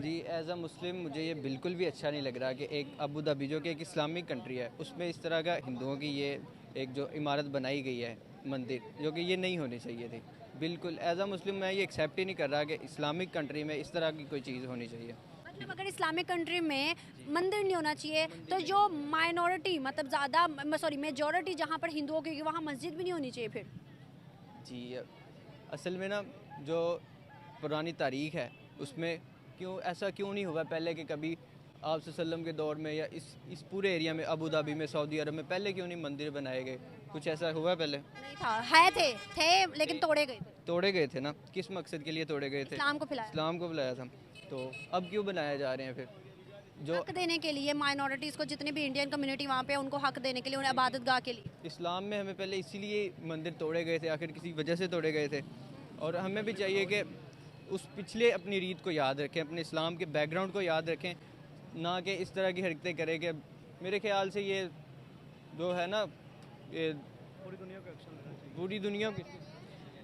Ji, as a मुस्लिम मुझे ये बिल्कुल भी अच्छा नहीं लग रहा कि एक अबू धाबी जो कि एक इस्लामिक कंट्री है, उसमें इस तरह का हिंदुओं की ये एक जो इमारत बनाई गई है, मंदिर, जो कि ये नहीं होनी चाहिए थी। बिल्कुल एज़ अ मुस्लिम मैं ये एक्सेप्ट ही नहीं कर रहा कि इस्लामिक कंट्री में इस तरह की कोई चीज़ होनी चाहिए। मतलब अगर इस्लामिक कंट्री में जी, मंदिर नहीं होना चाहिए मंदिर तो नहीं जो होना चाहिए। माइनॉरिटी मतलब ज़्यादा सॉरी मेजोरिटी जहाँ पर हिंदुओं की वहाँ मस्जिद भी नहीं होनी चाहिए फिर। जी, असल में ना जो पुरानी तारीख है उसमें क्यों ऐसा क्यों नहीं हुआ पहले कि कभी आप वसल्लम के दौर में या इस पूरे एरिया में अबू धाबी में सऊदी अरब में पहले क्यों नहीं मंदिर बनाए गए? कुछ ऐसा हुआ पहले? नहीं था, है थे लेकिन तोड़े गए थे। तोड़े गए थे ना, किस मकसद के लिए तोड़े गए थे? इस्लाम को फैलाया, इस्लाम को बुलाया था। तो अब क्यों बनाए जा रहे हैं फिर? जो हक देने के लिए माइनॉरिटीज़ को, जितनी भी इंडियन कम्युनिटी वहाँ पे है, उनको हक देने के लिए, उन्हें इबादत गाह के लिए। इस्लाम में हमें पहले इसीलिए मंदिर तोड़े गए थे, आखिर किसी वजह से तोड़े गए थे। और हमें भी चाहिए कि उस पिछले अपनी रीत को याद रखें, अपने इस्लाम के बैकग्राउंड को याद रखें, ना कि इस तरह की हरकतें करें कि मेरे ख्याल से ये जो है ना, ये पूरी दुनिया को एक्शन लेना चाहिए। पूरी दुनिया की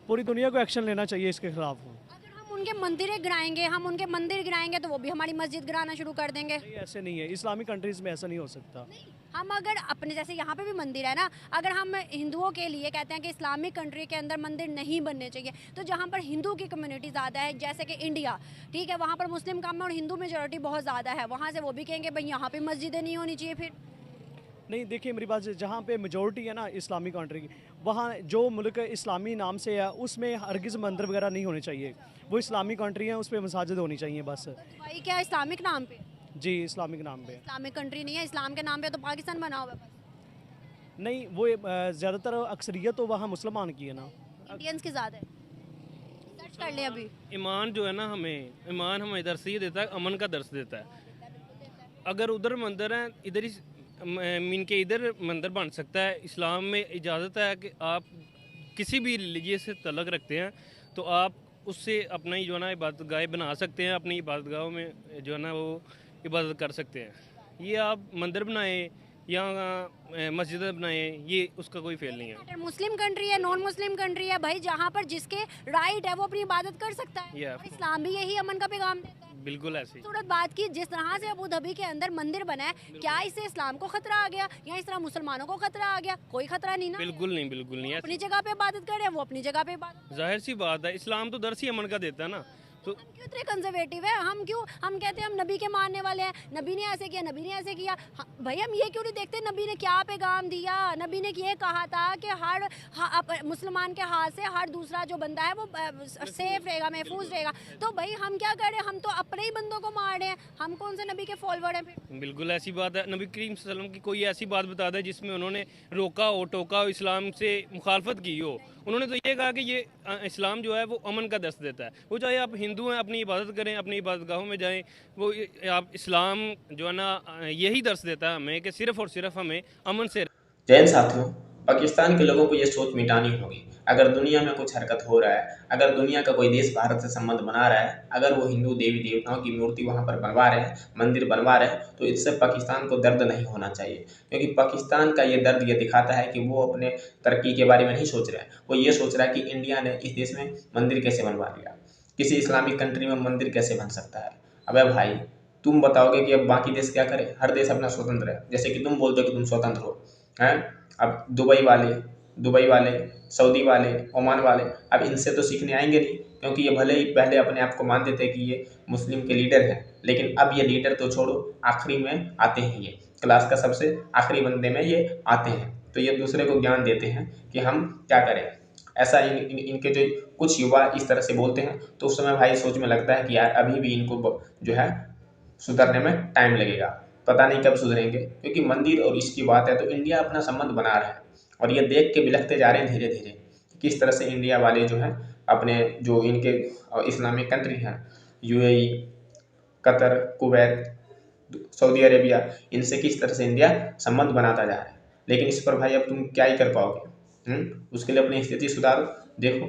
पूरी दुनिया को एक्शन लेना चाहिए इसके खिलाफ। अगर हम उनके मंदिरें गिराएंगे, हम उनके मंदिर गिराएंगे तो वो भी हमारी मस्जिद गिराना शुरू कर देंगे। नहीं, ऐसे नहीं है, इस्लामिक कंट्रीज़ में ऐसा नहीं हो सकता। हम अगर अपने जैसे यहाँ पे भी मंदिर है ना, अगर हम हिंदुओं के लिए कहते हैं कि इस्लामिक कंट्री के अंदर मंदिर नहीं बनने चाहिए, तो जहाँ पर हिंदू की कम्युनिटी ज़्यादा है जैसे कि इंडिया, ठीक है, वहाँ पर मुस्लिम कम है और हिंदू मेजोरिटी बहुत ज़्यादा है, वहाँ से वो भी कहेंगे भाई यहाँ पे मस्जिदें नहीं होनी चाहिए फिर। नहीं, देखिए मेरी बात से, जहाँ पे मेजोरिटी है ना इस्लामिक कंट्री की, वहाँ जो मुल्क इस्लामी नाम से है उसमें हरगिज़ मंदिर वगैरह नहीं होने चाहिए। वो इस्लामिक कंट्री है, उस पर मसाजिद होनी चाहिए बस। भाई क्या इस्लामिक नाम पे? जी, इस्लामिक नाम पे। इस्लामिक कंट्री नहीं है, इस्लाम के नाम पे तो पाकिस्तान बना हुआ है बस। नहीं, वो ज़्यादातर अक्सरियत तो वहाँ मुसलमान की है ना। इंडियंस की ज़्यादा है, सर्च कर ले अभी। ईमान जो है ना, ईमान हमें दर्स ये देता है, अमन का दर्स देता है। अगर उधर मंदिर है, इधर ही मीन के इधर मंदिर बन सकता है। इस्लाम में इजाज़त है कि आप किसी भी रिलीजियस से तल्लुक़ रखते हैं तो आप उससे अपना ही जो है ना इबादत गाह बना सकते हैं, अपनी इबादत गाहों में जो है ना वो इबादत कर सकते हैं। ये आप मंदिर बनाएं या मस्जिद बनाएं, ये उसका कोई फेल नहीं है। अगर मुस्लिम कंट्री है, नॉन मुस्लिम कंट्री है, भाई जहाँ पर जिसके राइट है वो अपनी इबादत कर सकता है। Yeah. और इस्लाम भी यही अमन का पैगाम देता है। बिल्कुल ऐसे ही। सूरत बात की, जिस तरह से अबू धाबी के अंदर मंदिर बना है, क्या इससे इस्लाम को खतरा आ गया या इस तरह मुसलमानों को खतरा आ गया? कोई खतरा नहीं ना। बिल्कुल नहीं, बिल्कुल नहीं। अपनी जगह पे इबादत कर रहे हैं, वो अपनी जगह पे इबादत। जाहिर सी बात है, इस्लाम तो दर्स ही अमन का देता है ना। तो हम क्यों इतने कंजर्वेटिव है? हम कहते हैं हम नबी के मानने वाले हैं, नबी ने ऐसे किया, नबी ने ऐसे किया। भाई हम ये क्यों नहीं देखते नबी ने क्या पैगाम दिया? नबी ने ये कहा था कि मुसलमान के हाथ से हर दूसरा जो बंदा है वो सेफ रहेगा, महफूज रहेगा। तो भाई हम क्या कर रहे हैं? हम तो अपने ही बंदों को मार रहे हैं। हम कौन से नबी के फॉलोअर हैं फिर? बिल्कुल ऐसी बात है। नबी करीम सल्लल्लाहु अलैहि वसल्लम की कोई ऐसी बात बता दे जिसमें उन्होंने रोका हो, टोका हो, इस्लाम से मुखालफत की हो। उन्होंने तो ये कहा कि ये इस्लाम जो है वो अमन का दर्स देता है। वो चाहे आप हिंदू हैं, अपनी इबादत करें, अपनी इबादत गाहों में जाएं, वो आप इस्लाम जो है ना यही दर्स देता है हमें कि सिर्फ़ और सिर्फ हमें अमन से। जय हिंद साथियों, पाकिस्तान के लोगों को ये सोच मिटानी होगी। अगर दुनिया में कुछ हरकत हो रहा है, अगर दुनिया का कोई देश भारत से संबंध बना रहा है, अगर वो हिंदू देवी देवताओं की मूर्ति वहाँ पर बनवा रहे हैं, मंदिर बनवा रहे हैं, तो इससे पाकिस्तान को दर्द नहीं होना चाहिए। क्योंकि पाकिस्तान का ये दर्द ये दिखाता है कि वो अपने तरक्की के बारे में नहीं सोच रहे हैं। वो ये सोच रहा है कि इंडिया ने इस देश में मंदिर कैसे बनवा लिया, किसी इस्लामिक कंट्री में मंदिर कैसे बन सकता है। अबे भाई, तुम बताओगे कि अब बाकी देश क्या करें? हर देश अपना स्वतंत्र है। जैसे कि तुम बोलते हो कि तुम स्वतंत्र हो, हैं? अब दुबई वाले, सऊदी वाले, ओमान वाले अब इनसे तो सीखने आएंगे नहीं, क्योंकि ये भले ही पहले अपने आप को मानते थे कि ये मुस्लिम के लीडर हैं, लेकिन अब ये लीडर तो छोड़ो, आखिरी में आते हैं। ये क्लास का सबसे आखिरी बंदे में ये आते हैं। तो ये दूसरे को ज्ञान देते हैं कि हम क्या करें। ऐसा इनके जो कुछ युवा इस तरह से बोलते हैं, तो उस समय भाई सोच में लगता है कि यार अभी भी इनको जो है सुधरने में टाइम लगेगा, पता नहीं कब सुधरेंगे। क्योंकि मंदिर और इसकी बात है तो इंडिया अपना संबंध बना रहा है, और ये देख के बिलखते जा रहे हैं धीरे धीरे किस तरह से इंडिया वाले जो हैं अपने जो इनके इस्लामिक कंट्री हैं, UAE, Qatar, Kuwait, Saudi Arabia, इनसे किस तरह से इंडिया संबंध बनाता जा रहा है। लेकिन इस पर भाई अब तुम क्या ही कर पाओगे? उसके लिए अपनी स्थिति सुधारो। देखो